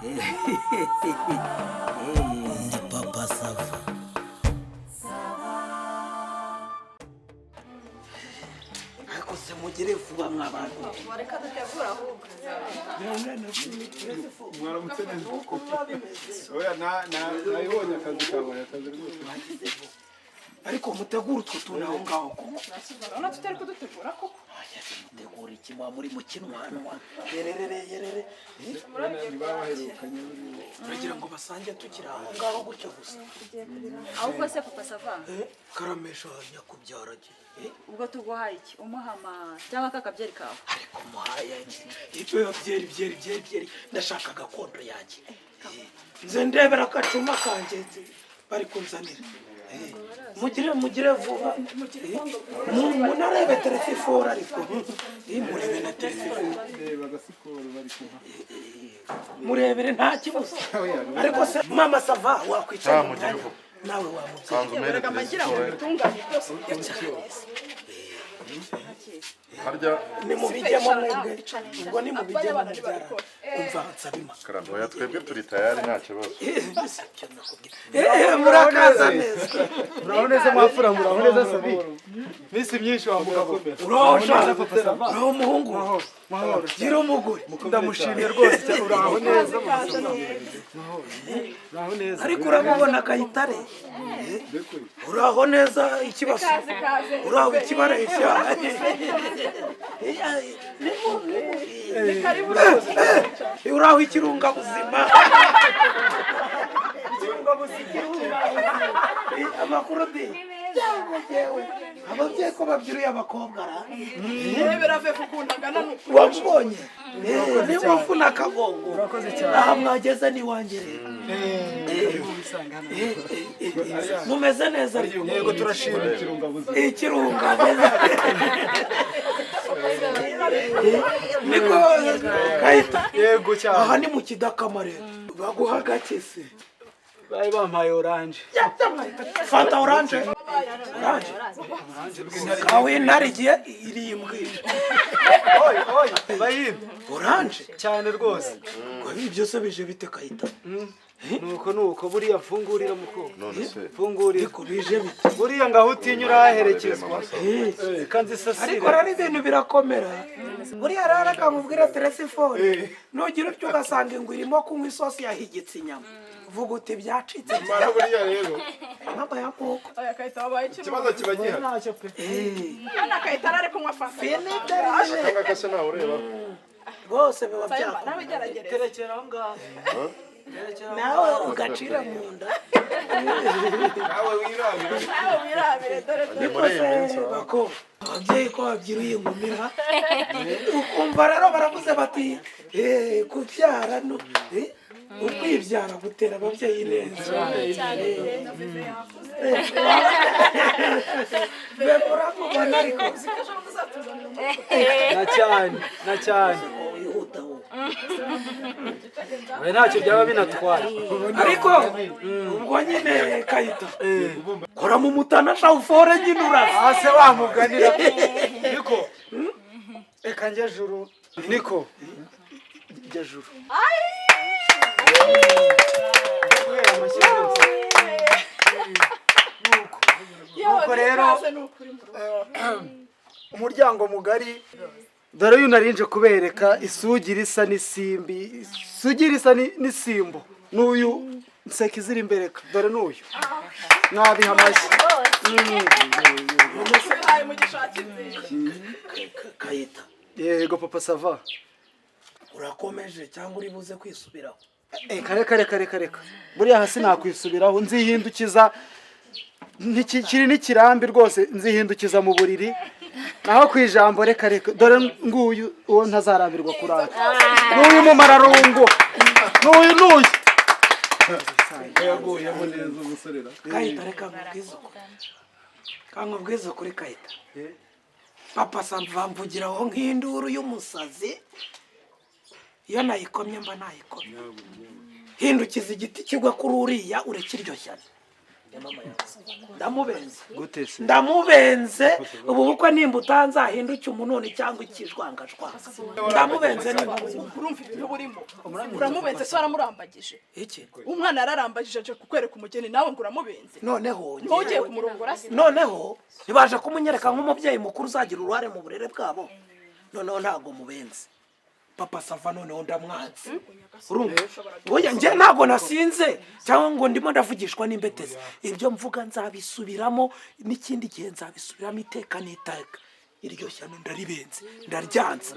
Ndi Papa Sava. Ariko se mugire vuba mwabantu. Reka dutegura ahubwo. Mwaramutse neza uko oya nayibonye akazi kabaye akazi rwose Ariko mutegura utwo tuntu aho ngaho koko. Urabona tutari kudutegura koko. Mutegura iki muri mu kinwanwa. Yerere. babaherukanye Bagira ngo basange tukira aho ngaho gutyo gusa. Ahubwo se Papa Sava. Karamesha nyakubyarage. Ubwo tuguhaye iki? Umuhama cyangwa kakabyeri kawe. Ariko muhaye ibyo byeri ndashaka gakondo yanjye. Nze ndebera akacuma kanje bari kunzanira. Mugire vuba. Munarebe telefone ariko. Murebe na telefone. bagasiporo bari kuha Murebere nta kibazo. Ariko se Mama Sava wakwicara mu mwanya nawe wamubye. Reka magira ngo bitunganye byose. harya Ni mu bijyamo mwebwe. Ubwo ni mu bijyamo mubyara. Umva nsabima. karando ya twebwe turi tayari nta kibazo. Murakaza neza. muraboneze mwafura muraboneze sabi misi myinshi wa mugabo Urosha uro muhungu. Gira umugore. ndamushimiye rwose cyane uraho neza uraho neza Ariko uramubona Kayitare. Uraho neza ikibazo. Uraho ikibareshya. Uraho ikirunga buzima. Amakuru di. Ababyeyi ko babyiruye abakobwa ra. Birave kukundagana nuko. Wamubonye? Niba ufuna kagongo. Aha mwageze ni wanjye rero. Mumeze neza ariko. yego turashimira ikirunga buzima Ikirunga neza. Niko Kayita. yego cyane Aha ni mu Kidakama rero. Baguha gake se. bari bampaye orange Fanta orange. Kawe ntarigiye irimbwe. bayimbe Orange. cyane rwose Ngo ibi byose bije bite Kayita? nuko buriya mfungurira mukuru none se mfungurira Ariko bije bite? buriya ngaho utinyura aherekezwa kandi Ariko sasira rari ibintu birakomera. Buriya rero akamubwira telefone. Nugira utyo ugasanga ingwe irimo kunywa isosi yahigitse inyama. Vuga uti byacitse. mara buriya rero Mama ya koko. Aya Kayita wabaye iki? ikibazo kiba gihari ntacyo pe Ana Kayita ari kunywa fanta. akanga kase nawe ureba Rwose biba Nawe byakora. geragere. terekera aho ngaho Nawe ugacira mu nda. nawe wirabira Nawe wirabire dore ni muri iyi minsi Bako ababyeyi ko babyiruye ingumira. Ukumva rero baravuze bati kubyara no ukwibyara gutera ababyeyi neza. Bemurabubona ariko na cyane wihuta wowe. we ntacyo byaba binatwara Ariko ubwo nyine Kayita kora mu mutana shawufore nyine uraza. ase wamuganira niko reka njye juru niko njye juru nuko rero umuryango mugari dore uyu narinje kubereka isugira isa n'isimbi isugira isa n'isimbo n'uyu nseka izira imbere dore n'uyu mwabiha amashyi Ubihaye mu gishakirwe. Kayita yego Papa Sava urakomeje cyangwa uri buze kwisubiraho? reka buriya hasi nakwisubiraho nzihindukiza kiri n'ikirambi rwose nzihindukiza mu buriri naho ku ijambo reka dore nguyu uwo ntazarambirwa kurara n'uyu mumararungu n'uyu yaguyemo neza umusorera Kayita reka nkubwize ukuri Kayita. Papa Sava mvugiraho nk'induru y'umusazi. Iyo nayikomye mba nayikomye. Hindukiza igiti kigwa kuri uriya ureke iryo shyari. ndamubenze gute se ndamubenze ubu bukwe nimba utanzahinduke umununi cyangwa ikijwangajwanga ndamubenze urumva ibintu burimo uramubenze se waramurambagije iki umwana yararambagije aje kukwereka umugeni nawe ngo uramubenze noneho ntugiye kumurongora se noneho nibaje kumunyereka nk'umubyeyi mukuru uzagira uruhare mu burere bwabo noneho ntago mubenze papa sava noneho ndamwanze urumva oya njye ntago nasinze cyangwa ngo ndimo ndavugishwa n'imbetezi ibyo mvuga nzabisubiramo n'ikindi gihe nzabisubiramo iteka n'iteka iryo shyano ndaribenze ndaryanze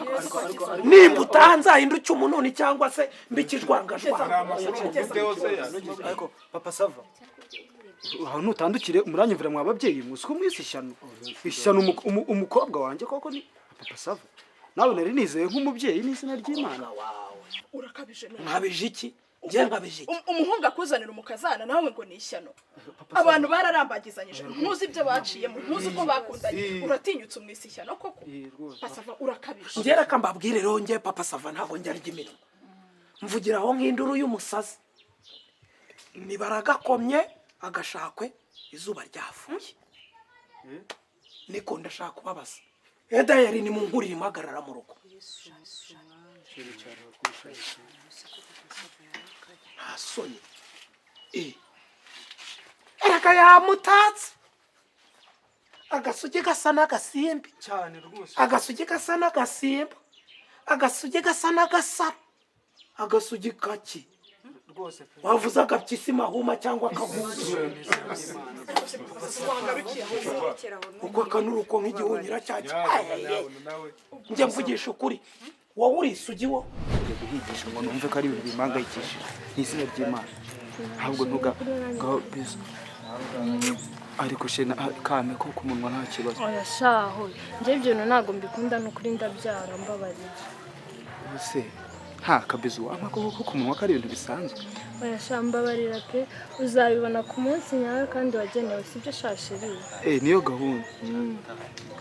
nimba utanzahinduke umununi cyangwa se mbikijwangajwanga ariko papa sava aho nutandukire umuranyumvira mwa babyeyi muzi ko mwisi ishyano umukobwa wanjye koko ni papa sava nawe nari nizeye nk'umubyeyi n'izina ry'Imana urakabije nkabije iki njye nkabije iki umuhungu akuzanira umukazana nawe ngo ni ishyano abantu bararambagizanyije ntuzi ibyo baciyemo ntuzi ko bakundanye uratinyutse umwisi ishyano koko pasava urakabije njye reka mbabwire rero njye papa sava ntabwo njya arya imirimo mvugira aho nk'induru y'umusazi nibaragakomye agashakwe izuba ryavuye niko ndashaka kubabaza edayari ni mu nkurira impagarara mu rugo ntasoni erega yamutatse agasugi gasa n'agasimbi cyane rwose agasugi gasa n'agasimba agasugi gasa n'agasaro agasugi kaki rwose wavuze agapyisi mahuma cyangwa akaguzi uko akanuruko nk'igihunyira cyacyo njye mvugisha ukuri wowe uri isugi wo njya guhigisha ngo numve ko ari ibintu bimpangayikishije n'izina ry'Imana ahubwo ntugagaho bizo ariko shena kame ko ku munwa nta kibazo oya shaho njye ibyo ntabwo mbikunda n'ukuri ndabyara mbabarira ese nta kabizo wampa koko ku munwa ko ari ibintu bisanzwe oya sha mbabarira pe uzabibona ku munsi nyawe kandi wagenewe sibyo shashiriye niyo gahunda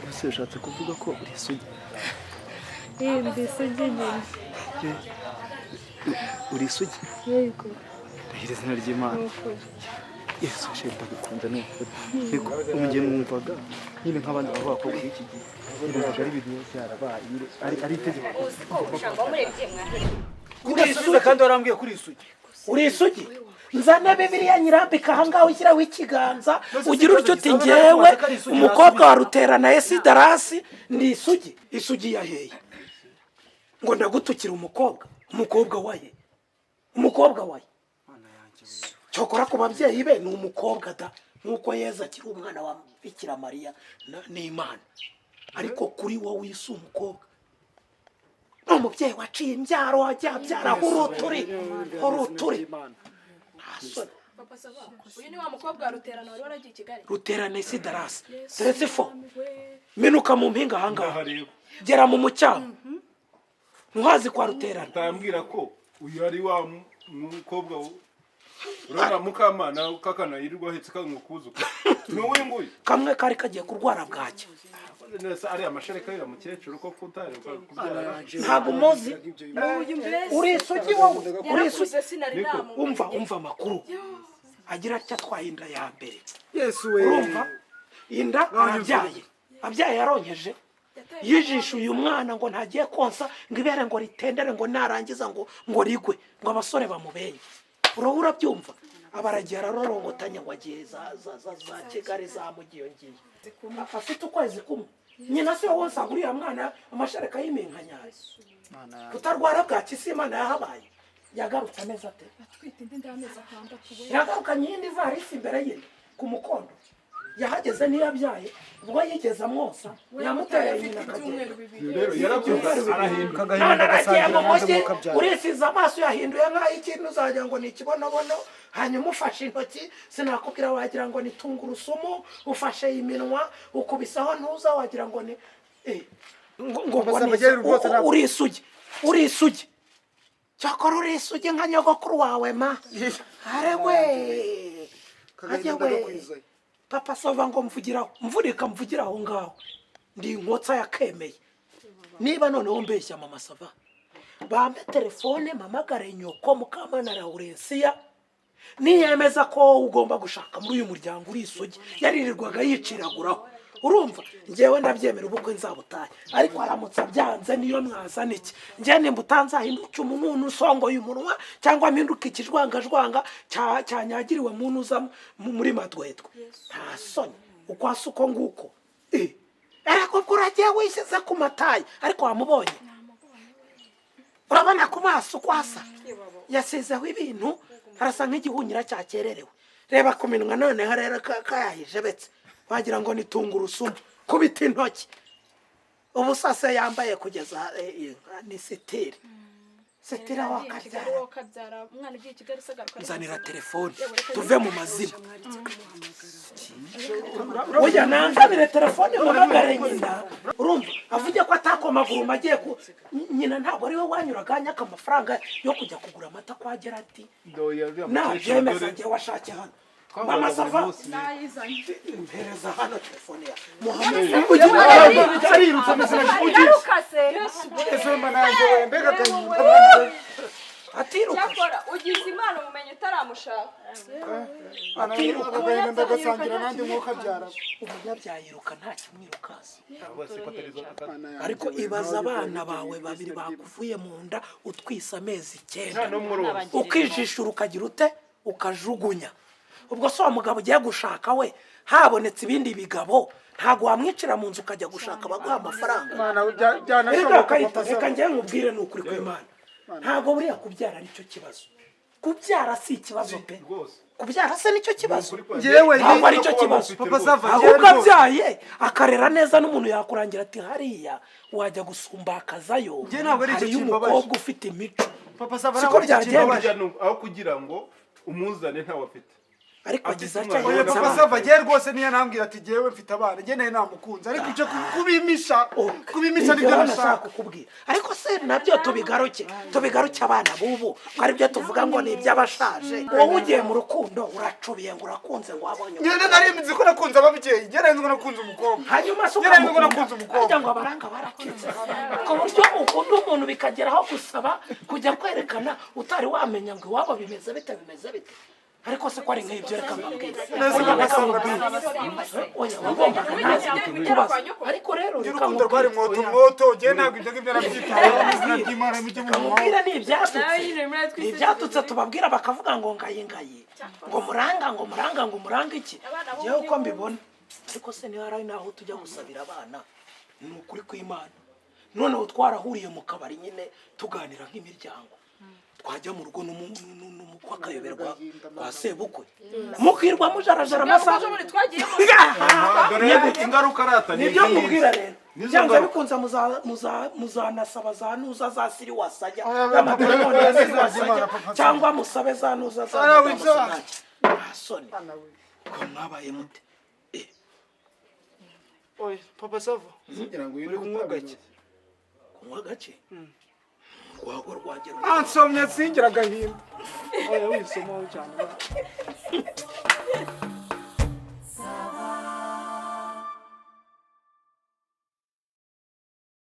ese ushatse kuvuga ko uri isugi mbisugi nyine uri isugi yego ndahira izina ry'Imana n'ukuri yesu shenda gukunda n'ukuri niko umugeni numvaga nyine nk'abandi bakobwa b'iki gihe numvaga ari ibintu byarabaye ari itegeko uri isugi kandi warambwiye kuri isugi uri isugi nzana bibiliya nyirambika ahangaha ushyiraho ikiganza ugira utyo uti ngewe umukobwa wa ruterana esidarasi ndi isugi isugi yaheye ngo ndagutukira umukobwa waye cyokora ku babyeyi be ni umukobwa da nk'uko Yezu akiri umwana wa Bikira Mariya n'Imana ariko kuri wowe isi umukobwa ni umubyeyi waciye imbyaro wajya abyaraho uruturi uyu ni wa mukobwa wa ruterana wari waragiye i Kigali ruterana esidarasi teretse fo minuka mu mpinga ahangaha gera mu mucyamo ntuhazi kwa ruterana utambwira ko uyu ari wa mukobwa urabona mukamana kakana yirirwa ahetse kangukuzuka n'uyu nguyu kamwe kari kagiye kurwara bwacya ari amashereka y'uyu mukecuru ko kutari kubyara ntabwo umuzi uri isugi wowe uri isugi umva amakuru agira atya atwaye inda ya mbere yesu we urumva inda abyaye yaronkeje yijisha uyu mwana ngo ntagiye konsa ngo ibere ngo ritendere ngo narangiza ngo rigwe ngo abasore bamubenye urabura byumva abaragiye ararorongotanya ngo agiye za Kigali zamugiyongiye afite ukwezi kumwe nyina se wose aguriye mwana amashereka y'iminkanyari utarwara bwaki si Imana yahabaye yagarutse ameze ate yagarukanye iyindi varisi imbere ye ku mukondo yahageze niyabyaye ubwo yigeze amwosa yamutereye nyina akagenda rero yarabyuka arahinduka none aragiye mu mujyi urisize amaso yahinduye nk'aho ikintu uzagira ngo ni ikibonobono hanyuma ufashe intoki sinakubwira wagira ngo ni tungurusumu ufashe iminwa ukubisaho ntuza wagira ngo ni uri isugi cyakora uri isugi nka nyogokuru wawe ma arewe papa sova ngo mvugira aho ngaho ndi inkotsa yakemeye niba noneho mbeshya mama sava bambe telefone mamagare nyoko mukamana Laurensia niyemeza ko ugomba gushaka muri uyu muryango uri isugi yaririrwaga yiciraguraho urumva njyewe ndabyemera ubukwe nzabutahe ariko aramutse byanze niyo mwazana iki njye nimba utanzahinduke umuntu usongoye umunwa cyangwa mpinduke ikijwangajwanga cyanyagiriwe muntu uza muri madwetwe nta soni ukwasi uko nguko ariko ubwo uragiye wishyize ku matayi ariko wamubonye urabona ku maso ukwasa yasizeho ibintu arasa nk'igihunyira cyakererewe reba ku minwa noneho rero kayahijebetse wagira ngo ni tungurusumu kubita intoki ubu sase yambaye kugeza ni sitiri sitiri wakabyara umwana ugiye Kigali sagaruka nzanira telefone tuve mu mazina oya nanzanire telefone muhamagare nyina urumva avuge ko atakomaguru agiye ku nyina ntabwo ari we wanyuraga anyaka amafaranga yo kujya kugura amata kwa Gerati nabyemeza njye washatse hano mama sava mpereza hano telefone ya Muhammed arirutse yarukase ese mananje mbega kanyuma atiruka cyakora ugize imana umenye utaramushaka atiruka ndagasangira nandi mwuka byara umunyabyayiruka nta kimwirukaza ariko ibaza abana bawe babiri bakuvuye mu nda utwisa amezi 9 ukijishura ukagira ute ukajugunya ubwo so mugabo ugiye gushaka we habonetse ibindi bigabo ntago wamwicira mu nzu ukajya gushaka baguha amafaranga reka njye nkubwire n'ukuri kw'Imana ntago buriya kubyara ari cyo kibazo kubyara si ikibazo pe kubyara se nicyo kibazo yewe ntabwo ari cyo kibazo papa sava ahubwo abyaye akarera neza n'umuntu yakurangira ati hariya wajya gusumbakazayo hari umukobwa ufite imico papa sava siko byagenda aho kugira ngo umuzane ntawe afite ariko agize oya papa sava giye rwose niyo nambwira ati jewe mfite abana je naye namukunze ariko icyo kubimisha nibyo nashaka kukubwira ariko se nabyo tubigaruke abana bubu ari byo tuvuga ngo ni iby'abashaje wowe ugiye mu rukundo uracubiye ngo urakunze ngo wabonye nyene narimzi ko nakunze ababyeyi je naye ngo nakunze umukobwa hanyuma se ngo nakunze umukobwa kugira ngo abaranga barakitse ku buryo ukunda umuntu bikageraho gusaba kujya kwerekana utari wamenya ngo iwabo bimeze bite ariko se ko ari nk'ibyo reka mbabwira oya wagombaga nazi kubaza ariko rero reka urukundo rwari mwoto je ntabwo ibyo ngibyo nabyitaho nabyimara mujye mu mubwira ni ibyatutse tubabwira bakavuga ngo ngaye ngo muranga iki jewe uko mbibona ariko se niba ari naho tujya gusabira abana ni ukuri kw'Imana noneho twarahuriye mu kabari nyine tuganira nk'imiryango twajya mu rugo n'umukwe akayoberwa kwa sebukwe mukirwa mujarajara amasaha ingaruka arata nibyo mubwira rero cyangwa bikunze muzanasaba za nuza za siri wasajya y'amatelefone ya siri wasajya cyangwa musabe za nuza za soni ko mwabaye mute oya papa sava kugira ngo uri kunywa gake rwago rwagera ansomye singira agahinda oya wisomaho cyane